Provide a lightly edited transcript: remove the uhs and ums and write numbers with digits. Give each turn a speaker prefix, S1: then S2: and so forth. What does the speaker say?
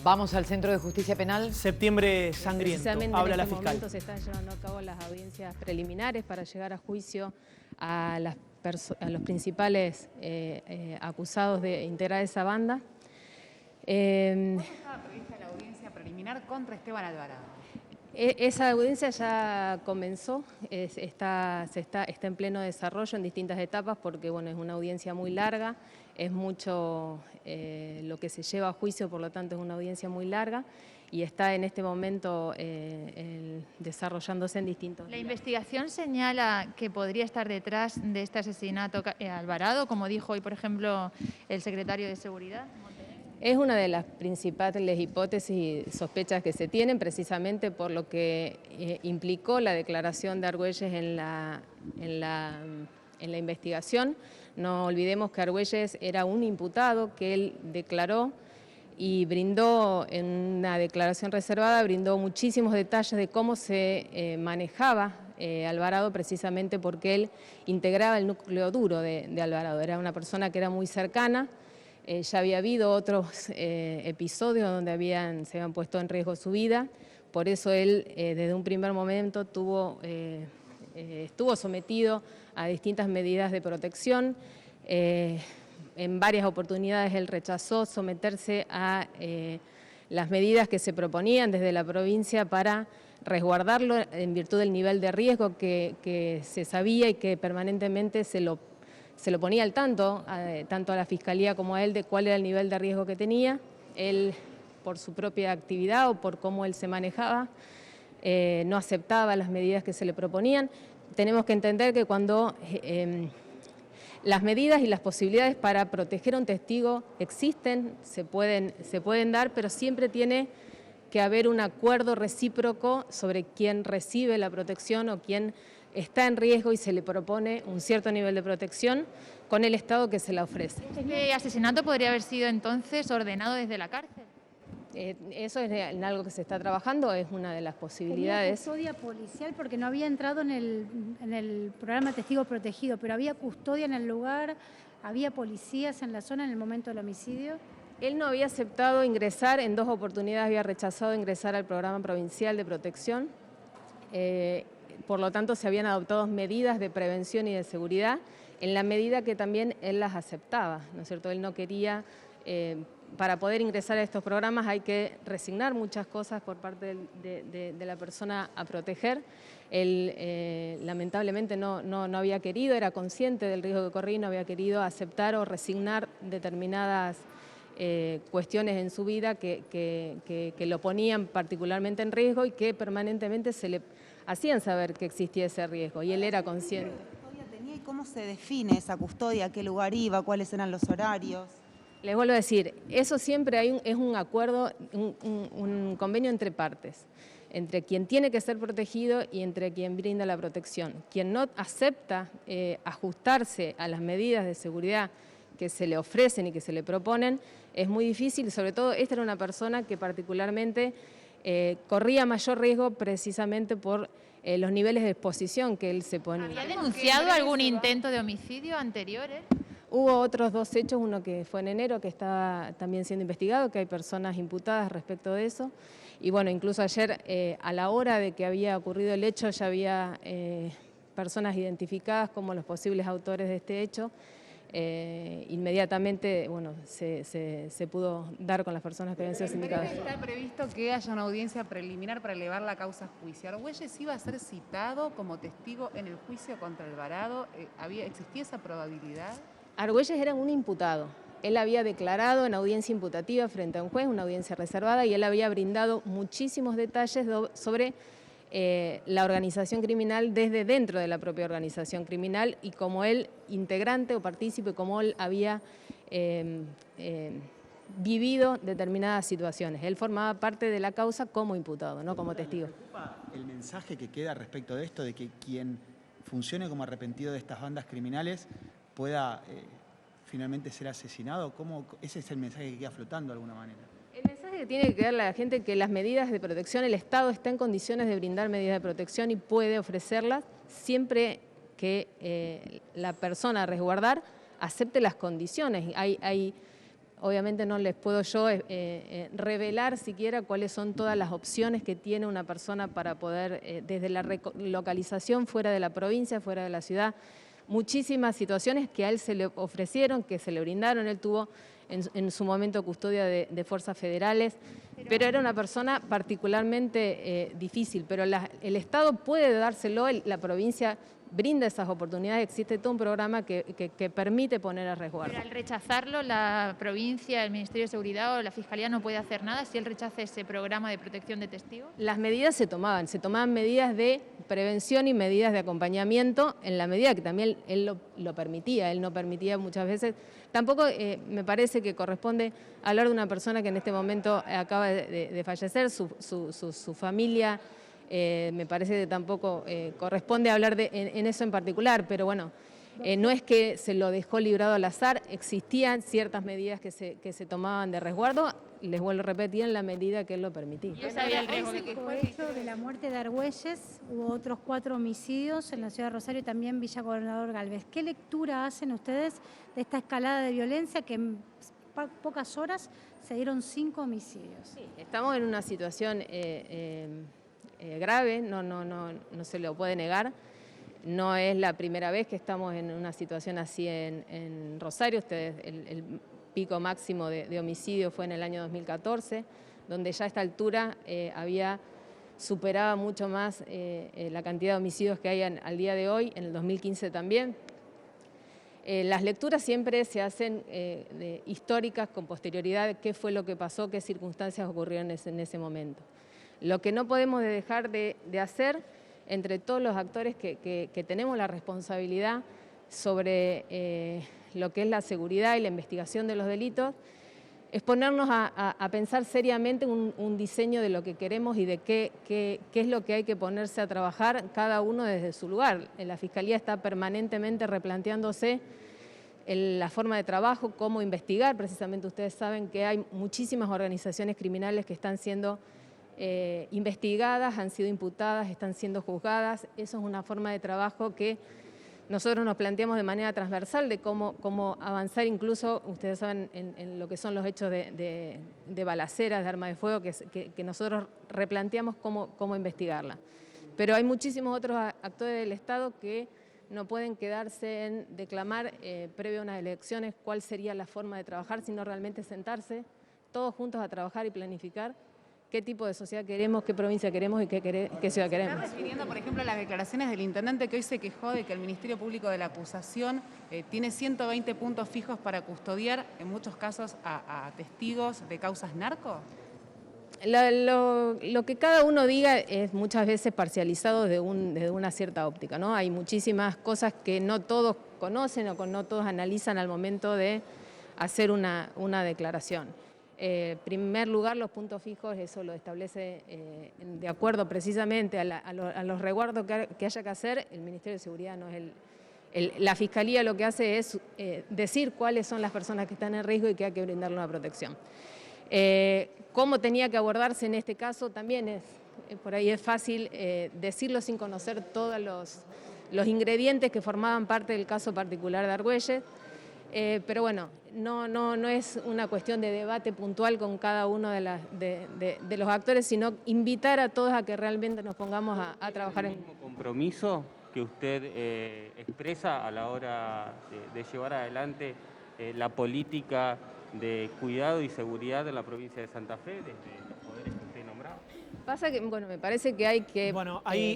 S1: Vamos al Centro de Justicia Penal.
S2: Septiembre sangriento, habla la fiscal.
S3: En este momento se están llevando a cabo las audiencias preliminares para llegar a juicio a los principales acusados de integrar esa banda.
S4: ¿Cuándo estaba prevista la audiencia preliminar contra Esteban Alvarado?
S3: Esa audiencia ya comenzó, está en pleno desarrollo en distintas etapas porque bueno, es una audiencia muy larga, es mucho lo que se lleva a juicio, por lo tanto es una audiencia muy larga y está en este momento desarrollándose en distintos
S5: La
S3: días.
S5: investigación señala que podría estar detrás de este asesinato Alvarado, como dijo hoy, por ejemplo, el secretario de Seguridad.
S3: Es una de las principales hipótesis y sospechas que se tienen, precisamente por lo que implicó la declaración de Argüelles en la investigación. No olvidemos que Argüelles era un imputado que él declaró y brindó en una declaración reservada, brindó muchísimos detalles de cómo se manejaba Alvarado, precisamente porque él integraba el núcleo duro de Alvarado. Era una persona que era muy cercana. Ya había habido otros episodios donde se habían puesto en riesgo su vida, por eso él desde un primer momento estuvo sometido a distintas medidas de protección. En varias oportunidades él rechazó someterse a las medidas que se proponían desde la provincia para resguardarlo en virtud del nivel de riesgo que se sabía y que permanentemente se lo ponía al tanto, tanto a la Fiscalía como a él, de cuál era el nivel de riesgo que tenía. Él, por su propia actividad o por cómo él se manejaba, no aceptaba las medidas que se le proponían. Tenemos que entender que cuando las medidas y las posibilidades para proteger a un testigo existen, se pueden dar, pero siempre tiene que haber un acuerdo recíproco sobre quién recibe la protección o quién está en riesgo y se le propone un cierto nivel de protección con el Estado que se la ofrece.
S5: ¿Este asesinato podría haber sido entonces ordenado desde la cárcel?
S3: Eso es en algo que se está trabajando, es una de las posibilidades.
S6: Tenía custodia policial porque no había entrado en el programa Testigo Protegido, pero había custodia en el lugar, había policías en la zona en el momento del homicidio.
S3: Él no había aceptado ingresar, en 2 oportunidades había rechazado ingresar al programa provincial de protección. Por lo tanto, se habían adoptado medidas de prevención y de seguridad en la medida que también él las aceptaba, ¿no es cierto? Él no quería, para poder ingresar a estos programas hay que resignar muchas cosas por parte de la persona a proteger. Él lamentablemente no había querido, era consciente del riesgo que corría y no había querido aceptar o resignar determinadas cuestiones en su vida que lo ponían particularmente en riesgo y que permanentemente se le hacían saber que existía ese riesgo y él era consciente.
S7: ¿Qué custodia tenía y cómo se define esa custodia? ¿A qué lugar iba? ¿Cuáles eran los horarios?
S3: Les vuelvo a decir, eso siempre es un acuerdo, un convenio entre partes, entre quien tiene que ser protegido y entre quien brinda la protección. Quien no acepta ajustarse a las medidas de seguridad que se le ofrecen y que se le proponen, es muy difícil, sobre todo esta era una persona que particularmente corría mayor riesgo precisamente por los niveles de exposición que él se ponía.
S5: ¿Había denunciado algún intento de homicidio anterior?
S3: Hubo otros 2 hechos, uno que fue en enero, que está también siendo investigado, que hay personas imputadas respecto de eso. Y bueno, incluso ayer, a la hora de que había ocurrido el hecho, ya había personas identificadas como los posibles autores de este hecho. Inmediatamente bueno, se pudo dar con las personas que habían sido sindicadas.
S4: Está previsto que haya una audiencia preliminar para elevar la causa a juicio. ¿Argüelles iba a ser citado como testigo en el juicio contra Alvarado? ¿Existía esa probabilidad?
S3: Argüelles era un imputado. Él había declarado en audiencia imputativa frente a un juez, una audiencia reservada, y él había brindado muchísimos detalles sobre la organización criminal desde dentro de la propia organización criminal y como él, integrante o partícipe, como él había vivido determinadas situaciones. Él formaba parte de la causa como imputado, no como testigo.
S8: ¿Me preocupa el mensaje que queda respecto de esto, de que quien funcione como arrepentido de estas bandas criminales pueda finalmente ser asesinado? ¿Ese es el mensaje que queda flotando de alguna manera?
S3: El mensaje que tiene que quedar a la gente es que las medidas de protección, el Estado está en condiciones de brindar medidas de protección y puede ofrecerlas siempre que la persona a resguardar acepte las condiciones. Hay obviamente no les puedo yo revelar siquiera cuáles son todas las opciones que tiene una persona para poder, desde la localización fuera de la provincia, fuera de la ciudad, muchísimas situaciones que a él se le ofrecieron, que se le brindaron. Él tuvo en su momento custodia de fuerzas federales, pero era una persona particularmente difícil. Pero el Estado puede dárselo, la provincia brinda esas oportunidades, existe todo un programa que permite poner a resguardo.
S5: Pero al rechazarlo, la provincia, el Ministerio de Seguridad o la Fiscalía no puede hacer nada si él rechaza ese programa de protección de testigos.
S3: Las medidas se tomaban medidas de prevención y medidas de acompañamiento en la medida que también él lo permitía. Él no permitía muchas veces. Tampoco me parece que corresponde hablar de una persona que en este momento acaba de fallecer, su familia. Me parece que tampoco corresponde hablar en eso en particular, pero bueno, no es que se lo dejó librado al azar, existían ciertas medidas que se tomaban de resguardo, les vuelvo a repetir, en la medida que él lo permitía.
S5: Yo sabía el riesgo que
S6: Esto de la muerte de Argüelles, hubo otros 4 homicidios en la ciudad de Rosario y también Villa Gobernador Galvez. ¿Qué lectura hacen ustedes de esta escalada de violencia que en pocas horas se dieron 5 homicidios?
S3: Sí, estamos en una situación grave, no se lo puede negar. No es la primera vez que estamos en una situación así en Rosario. Ustedes, el pico máximo de homicidio fue en el año 2014, donde ya a esta altura superaba mucho más la cantidad de homicidios que hay al día de hoy, en el 2015 también. Las lecturas siempre se hacen históricas con posterioridad de qué fue lo que pasó, qué circunstancias ocurrieron en ese momento. Lo que no podemos dejar de hacer entre todos los actores que tenemos la responsabilidad sobre lo que es la seguridad y la investigación de los delitos, es ponernos a pensar seriamente un diseño de lo que queremos y de qué es lo que hay que ponerse a trabajar cada uno desde su lugar. La Fiscalía está permanentemente replanteándose la forma de trabajo, cómo investigar. Precisamente ustedes saben que hay muchísimas organizaciones criminales que están siendo investigadas, han sido imputadas, están siendo juzgadas. Eso es una forma de trabajo que nosotros nos planteamos de manera transversal de cómo avanzar, incluso, ustedes saben, en lo que son los hechos de balaceras, de arma de fuego, que nosotros replanteamos cómo investigarla. Pero hay muchísimos otros actores del Estado que no pueden quedarse en declamar previo a unas elecciones cuál sería la forma de trabajar, sino realmente sentarse todos juntos a trabajar y planificar qué tipo de sociedad queremos, qué provincia queremos y qué ciudad queremos.
S4: ¿Está refiriendo, por ejemplo, a las declaraciones del intendente que hoy se quejó de que el Ministerio Público de la Acusación tiene 120 puntos fijos para custodiar, en muchos casos, a testigos de causas narco?
S3: Lo que cada uno diga es muchas veces parcializado desde una cierta óptica, ¿no? Hay muchísimas cosas que no todos conocen o que no todos analizan al momento de hacer una declaración. En primer lugar, los puntos fijos, eso lo establece de acuerdo precisamente a los resguardos que haya que hacer. El Ministerio de Seguridad no es la Fiscalía, lo que hace es decir cuáles son las personas que están en riesgo y que hay que brindarle una protección. Cómo tenía que abordarse en este caso también por ahí es fácil decirlo sin conocer todos los ingredientes que formaban parte del caso particular de Argüelles. Pero bueno, no es una cuestión de debate puntual con cada uno de los actores, sino invitar a todos a que realmente nos pongamos a trabajar en... ¿El mismo
S9: compromiso que usted expresa a la hora de llevar adelante la política de cuidado y seguridad de la provincia de Santa Fe, desde los poderes que usted nombraba?
S3: Pasa que, bueno, me parece que hay que...
S2: Bueno, ahí